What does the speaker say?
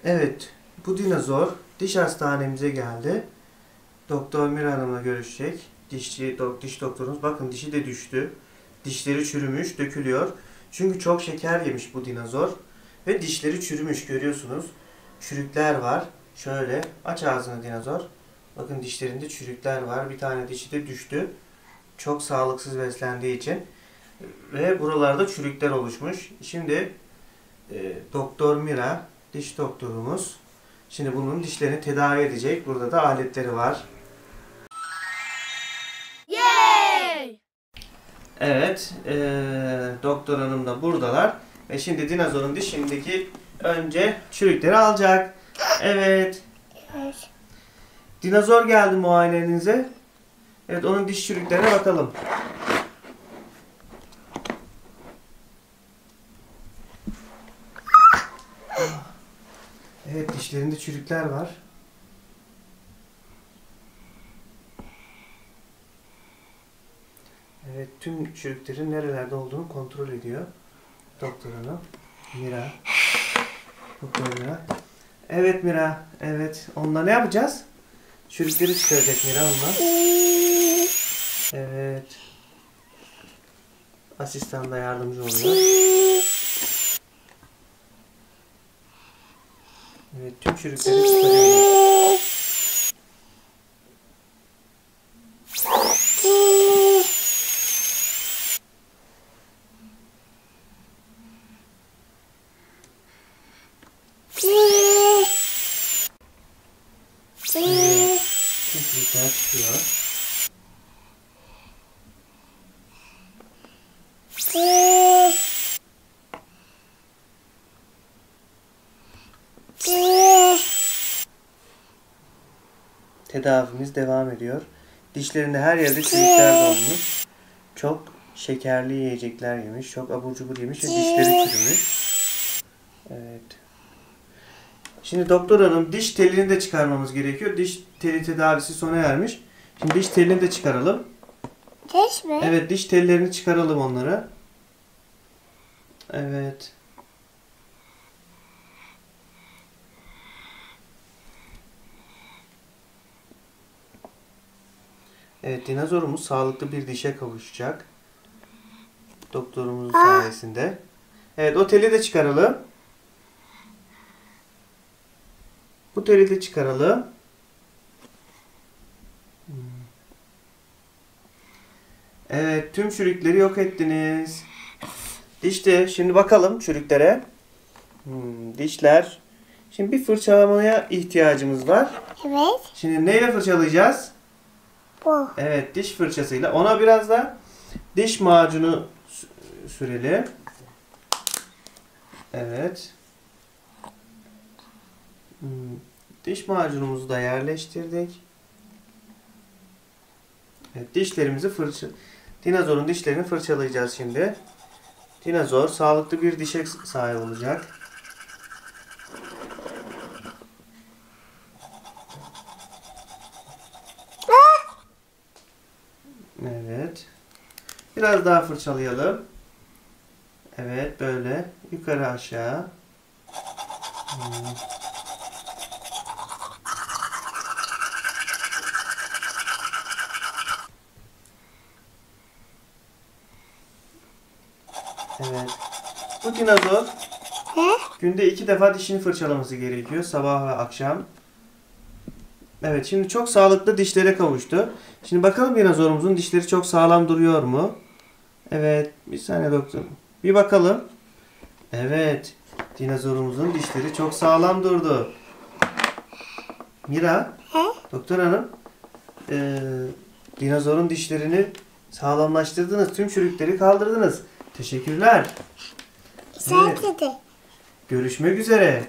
Evet, bu dinozor diş hastanemize geldi. Doktor Mira Hanım'la görüşecek. Diş doktorumuz. Bakın dişi de düştü. Dişleri çürümüş, dökülüyor. Çünkü çok şeker yemiş bu dinozor. Ve dişleri çürümüş, görüyorsunuz. Çürükler var. Şöyle aç ağzını dinozor. Bakın dişlerinde çürükler var. Bir tane dişi de düştü. Çok sağlıksız beslendiği için. Ve buralarda çürükler oluşmuş. Şimdi Doktor Mira, diş doktorumuz. Şimdi bunun dişlerini tedavi edecek. Burada da aletleri var. Yay! Evet, doktor hanım da buradalar. Ve şimdi dinozorun dişindeki önce çürükleri alacak. Evet. Dinozor geldi muayenenize. Evet, onun diş çürüklerine bakalım. Evet, dişlerinde çürükler var. Evet, tüm çürüklerin nerelerde olduğunu kontrol ediyor. Doktor hanım. Mira. Doktor Mira. Evet Mira. Evet. Onunla ne yapacağız? Çürükleri çıkaracak Mira onunla. Evet. Asistan da yardımcı oluyor. Evet, tüm çürükleri çıkarıyor. Evet, tüm çürükler çıkıyor. Tedavimiz devam ediyor. Dişlerinde her yerde çürükler dolmuş. Çok şekerli yiyecekler yemiş. Çok abur cubur yemiş ve dişleri çürümüş. Evet. Şimdi doktor hanım, diş telini de çıkarmamız gerekiyor. Diş teli tedavisi sona ermiş. Şimdi diş telini de çıkaralım. Diş mi? Evet, diş tellerini çıkaralım onları. Evet. Evet, dinozorumuz sağlıklı bir dişe kavuşacak. Doktorumuzun sayesinde. Evet, o teli de çıkaralım. Bu teli de çıkaralım. Evet, tüm çürükleri yok ettiniz. İşte şimdi bakalım çürüklere. Dişler. Şimdi bir fırçalamaya ihtiyacımız var. Evet. Şimdi neyle fırçalayacağız? Bu. Evet, diş fırçasıyla. Ona biraz da diş macunu sürelim. Evet. Diş macunumuzu da yerleştirdik. Evet, dinozorun dişlerini fırçalayacağız şimdi. Dinozor sağlıklı bir dişe sahip olacak. Evet. Biraz daha fırçalayalım. Evet, böyle yukarı aşağı. Evet. Bu dinozor günde 2 defa dişini fırçalaması gerekiyor. Sabah ve akşam. Evet, şimdi çok sağlıklı dişlere kavuştu. Şimdi bakalım dinozorumuzun dişleri çok sağlam duruyor mu? Evet, bir saniye doktor. Bir bakalım. Evet, dinozorumuzun dişleri çok sağlam durdu. Mira, doktor hanım, dinozorun dişlerini sağlamlaştırdınız. Tüm çürükleri kaldırdınız. Teşekkürler. Sen Evet. dedi. Görüşmek üzere.